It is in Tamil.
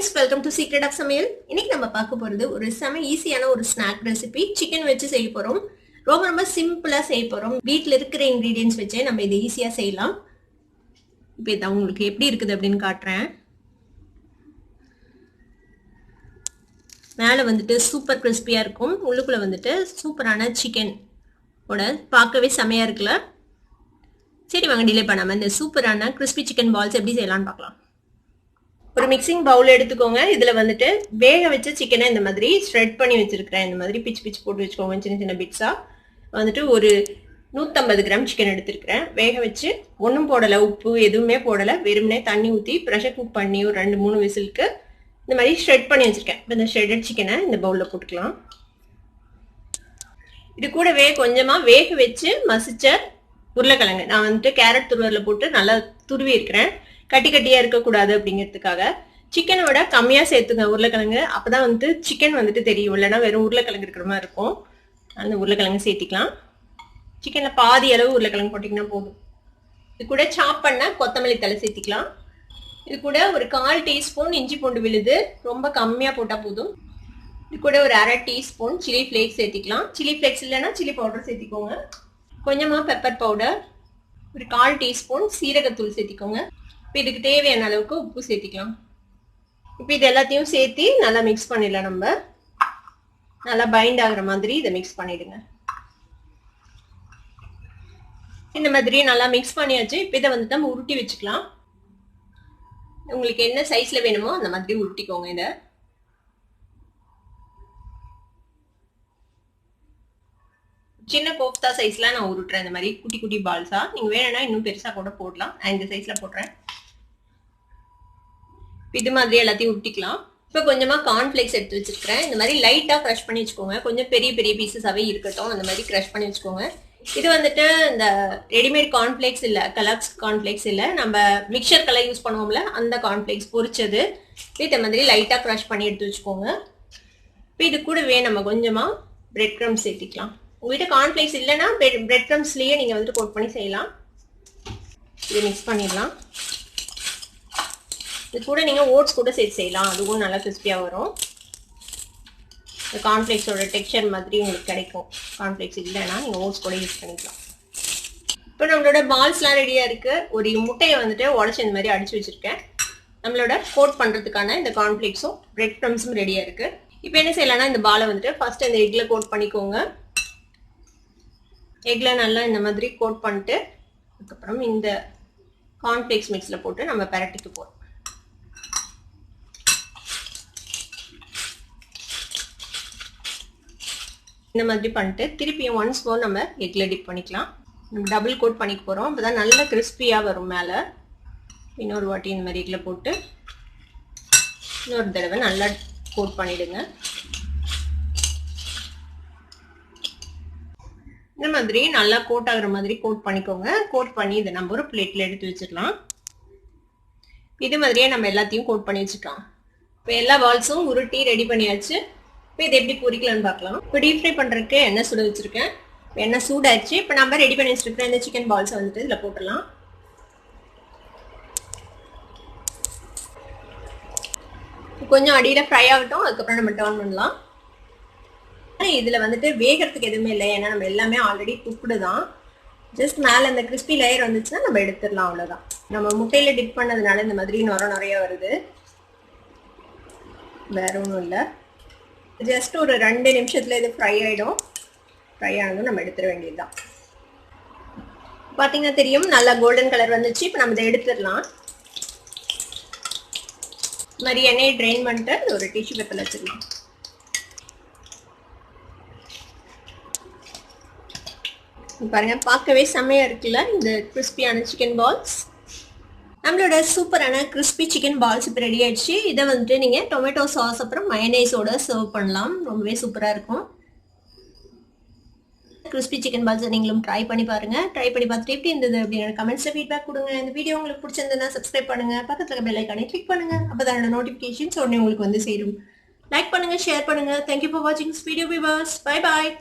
Friends, welcome to secret of சமையல். இன்னைக்கு நம்ம பார்க்க போறது ஒரு செம ஈஸியான ஒரு ஸ்நாக் ரெசிபி. சிக்கன் வச்சு செய்ய போறோம். ரொம்ப ரொம்ப சிம்பிளா செய்ய போறோம். வீட்டில் இருக்கிற இன்கிரீடியன்ஸ் வச்சே நம்ம இதை ஈஸியா செய்யலாம். இப்போ இதை உங்களுக்கு எப்படி இருக்குது அப்படின்னு காட்டுறேன். மேலே வந்துட்டு சூப்பர் கிறிஸ்பியா இருக்கும். உள்ளுக்குள்ள வந்துட்டு சூப்பரான சிக்கன் ஓட பார்க்கவே செமையா இருக்குல்ல. சரி வாங்க, டிலே பண்ணாம இந்த சூப்பரான கிறிஸ்பி சிக்கன் பால்ஸ் எப்படி செய்யலாம்னு பார்க்கலாம். ஒரு மிக்சிங் பவுல் எடுத்துக்கோங்க. இதுல வந்துட்டு வேக வச்ச சிக்கனை இந்த மாதிரி ஸ்ப்ரெட் பண்ணி வச்சிருக்கிறேன். இந்த மாதிரி பிச்சு பிச்சு போட்டு வச்சுக்கோங்க, சின்ன சின்ன பிட்ஸா. வந்துட்டு ஒரு 150 கிராம் சிக்கன் எடுத்துருக்கிறேன். வேக வச்சு ஒன்றும் போடலை, உப்பு எதுவுமே போடலை, வெறுமனே தண்ணி ஊற்றி ப்ரெஷர் குக் பண்ணி ஒரு 2-3 விசிலுக்கு இந்த மாதிரி ஷ்ரெட் பண்ணி வச்சிருக்கேன். இப்போ இந்த ஷ்ரெட்டட் சிக்கனை இந்த பவுலில் போட்டுக்கலாம். இது கூடவே கொஞ்சமாக வேக வச்சு மசிச்ச உருளைக்கிழங்கு நான் வந்துட்டு கேரட் துருவரில் போட்டு நல்லா துருவி இருக்கிறேன். கட்டி கட்டியா இருக்கக்கூடாது அப்படிங்கிறதுக்காக சிக்கனை விட கம்மியா சேர்த்துங்க உருளைக்கிழங்கு. அப்பதான் வந்துட்டு சிக்கன் வந்துட்டு தெரியும், இல்லைன்னா வெறும் உருளைக்கிழங்கு இருக்கிற மாதிரி இருக்கும். அந்த உருளைக்கிழங்கு சேர்த்திக்கலாம். சிக்கன்ல பாதி அளவு உருளைக்கிழங்கு போட்டிங்கன்னா போதும். இது கூட சாப் பண்ண கொத்தமல்லி தலை சேர்த்திக்கலாம். இது கூட ஒரு 1/4 டீஸ்பூன் இஞ்சி பூண்டு விழுது, ரொம்ப கம்மியா போட்டா போதும். இது கூட ஒரு 1/2 டீஸ்பூன் சில்லி ஃபிளேக்ஸ் சேர்த்திக்கலாம். சில்லி ஃபிளேக்ஸ் இல்லைன்னா சில்லி பவுடர் சேர்த்திக்கோங்க. கொஞ்சமா பெப்பர் பவுடர், ஒரு 1/4 டீஸ்பூன் சீரகத்தூள் சேர்த்திக்கோங்க. இப்போ இதுக்கு தேவையான அளவுக்கு உப்பு சேர்த்திக்கலாம். இப்போ இது எல்லாத்தையும் சேர்த்து நல்லா மிக்ஸ் பண்ணிடலாம். நம்ம நல்லா பைண்ட் ஆகுற மாதிரி இதை மிக்ஸ் பண்ணிடுங்க. இந்த மாதிரி நல்லா மிக்ஸ் பண்ணியாச்சு. இப்போ இதை வந்துட்டு நம்ம உருட்டி வச்சுக்கலாம். உங்களுக்கு என்ன சைஸ்ல வேணுமோ அந்த மாதிரி உருட்டிக்கோங்க. இதை சின்ன கோஃப்தா சைஸ்ல நான் உருட்டுறேன். இந்த மாதிரி குட்டி குட்டி பால்ஸா. நீங்க வேணும்னா இன்னும் பெருசா கூட போடலாம். நான் இந்த சைஸ்ல போடுறேன். இது மாதிரி எல்லாத்தையும் உருட்டிக்கலாம். இப்போ கொஞ்சமா கார்ன்ஃபிளேக்ஸ் எடுத்து வச்சிருக்கிறேன். இந்த மாதிரி லைட்டா க்ரஷ் பண்ணி வச்சுக்கோங்க. கொஞ்சம் பெரிய பெரிய பீசஸாவே இருக்கட்டும். அந்த மாதிரி க்ரஷ் பண்ணி வச்சுக்கோங்க. இது வந்துட்டு இந்த ரெடிமேட் கார்ன்ஃபிளேக்ஸ் இல்ல, கலர்ஸ் கார்ன்ஃபிளேக்ஸ் இல்ல, நம்ம மிக்சர் கலர் யூஸ் பண்ணுவோம்ல அந்த கார்ன்ஃபிளேக்ஸ் பொரிச்சது. இந்த மாதிரி லைட்டா க்ரஷ் பண்ணி எடுத்து வச்சுக்கோங்க. இப்போ இது கூடவே நம்ம கொஞ்சமா பிரெட் க்ரம்ஸ் சேர்த்திக்கலாம். உங்ககிட்ட கார்ன்ஃபிளேக்ஸ் இல்லைன்னா பிரெட் க்ரம்ஸ்லயே நீங்க வந்துட்டு கோட் பண்ணி செய்யலாம். இதை மிக்ஸ் பண்ணிடலாம். இது கூட நீங்க ஓட்ஸ் கூட சேர்த்து செய்யலாம், அதுவும் நல்லா கிறிஸ்பியா வரும். இந்த கார்ன்ஃபிளேக்ஸோட டெக்ஸ்சர் மாதிரி உங்களுக்கு கிடைக்கும். கார்ன்ஃபிளேக்ஸ் இல்லைன்னா நீங்க ஓட்ஸ் கூட யூஸ் பண்ணிக்கலாம். இப்போ நம்மளோட பால்ஸ்லாம் ரெடியா இருக்கு. ஒரு முட்டையை வந்துட்டு உடச்சி இந்த மாதிரி அடிச்சு வச்சிருக்கேன். நம்மளோட கோட் பண்றதுக்கான இந்த கார்ன்ஃபிளேக்ஸும் பிரெட் க்ரம்ஸும் ரெடியா இருக்கு. இப்போ என்ன செய்யலாம்னா இந்த பாலை வந்துட்டு ஃபர்ஸ்ட் இந்த எக்ல கோட் பண்ணிக்கோங்க. எக்ல நல்லா இந்த மாதிரி கோட் பண்ணிட்டு அதுக்கப்புறம் இந்த கார்ன்ஃபிளேக்ஸ் மிக்ஸ்ல போட்டு நம்ம பெரட்டிக்கு போறோம். இந்த மாதிரி பண்ணிட்டு திருப்பியும் ஒன்ஸ் மோர் நம்ம எக்ல டிப் பண்ணிக்கலாம். நம்ம டபுள் கோட் பண்ணிக்க போறோம். அப்பதான் நல்லா கிறிஸ்பியா வரும். மேல இன்னொரு வாட்டி இந்த மாதிரி எக்ல போட்டு இன்னொரு தடவை நல்லா கோட் பண்ணிடுங்க. இந்த மாதிரி நல்லா கோட் ஆகுற மாதிரி கோட் பண்ணிக்கோங்க. கோட் பண்ணி இதை நம்ம ஒரு பிளேட்ல எடுத்து வச்சிடலாம். இது மாதிரியே நம்ம எல்லாத்தையும் கோட் பண்ணி வச்சுக்கலாம். இப்போ எல்லா பால்ஸும் உருட்டி ரெடி பண்ணியாச்சு. இப்போ இதை எப்படி பொரிக்கலாம்னு பார்க்கலாம். இப்போ டீப் ஃப்ரை பண்றதுக்கு எண்ணெய் சுட வச்சிருக்கேன். எண்ணெய் சூடாச்சு. இப்போ நம்ம ரெடி பண்ணி வச்சிருக்கிற இந்த சிக்கன் பால்ஸை வந்துட்டு இதில் போட்டுடலாம். கொஞ்சம் அடியில் ஃப்ரை ஆகட்டும், அதுக்கப்புறம் நம்ம டர்ன் பண்ணலாம். இதுல வந்துட்டு வேகிறதுக்கு எதுவுமே இல்லை, ஏன்னா நம்ம எல்லாமே ஆல்ரெடி குக்டு தான். ஜஸ்ட் மேலே இந்த கிறிஸ்பி லேயர் வந்துச்சுன்னா நம்ம எடுத்துடலாம், அவ்வளோதான். நம்ம முட்டையில டிப் பண்ணதுனால இந்த மாதிரி நிறைய வருது, வேற ஒன்றும் இல்லை. ஜஸ்ட் ஒரு 2 நிமிஷத்துல இது ஃப்ரை ஆகிடும். ஃப்ரை ஆனதும் நம்ம எடுத்துட வேண்டியதுதான். பார்த்தீங்கன்னா தெரியும், நல்லா கோல்டன் கலர் வந்துச்சு. இப்போ நம்ம இதை எடுத்துடலாம். இந்த மாதிரி எண்ணெயை ட்ரெயின் பண்ணிட்டு ஒரு டிஷ்யூ பேப்பர்ல வச்சிடலாம். பாருங்க, பார்க்கவே செம்மையா இருக்குல்ல இந்த கிறிஸ்பியான சிக்கன் பால்ஸ். நம்மளோட சூப்பரான கிறிஸ்பி சிக்கன் பால்ஸ் இப்போ ரெடி ஆயிடுச்சு. இதை வந்துட்டு நீங்க டொமேட்டோ சாஸ் அப்புறம் மயனைஸோட சர்வ் பண்ணலாம். ரொம்பவே சூப்பரா இருக்கும். கிறிஸ்பி சிக்கன் பால்ஸ் நீங்களும் ட்ரை பண்ணி பாருங்க. ட்ரை பண்ணி பார்த்துட்டு எப்படி இருந்தது அப்படின்னு கமெண்ட்ஸ்ல ஃபீட்பேக் கொடுங்க. இந்த வீடியோ உங்களுக்கு பிடிச்சிருந்ததுன்னா சப்ஸ்கிரைப் பண்ணுங்க, பக்கத்துல இருக்க பெல் ஐகானை கிளிக் பண்ணுங்க. அப்பதான் நோட்டிபிகேஷன்ஸ் உடனே உங்களுக்கு வந்து சேரும். லைக் பண்ணுங்க, ஷேர் பண்ணுங்க. தேங்க்யூ ஃபார் வாட்சிங் this video viewers. Bye bye.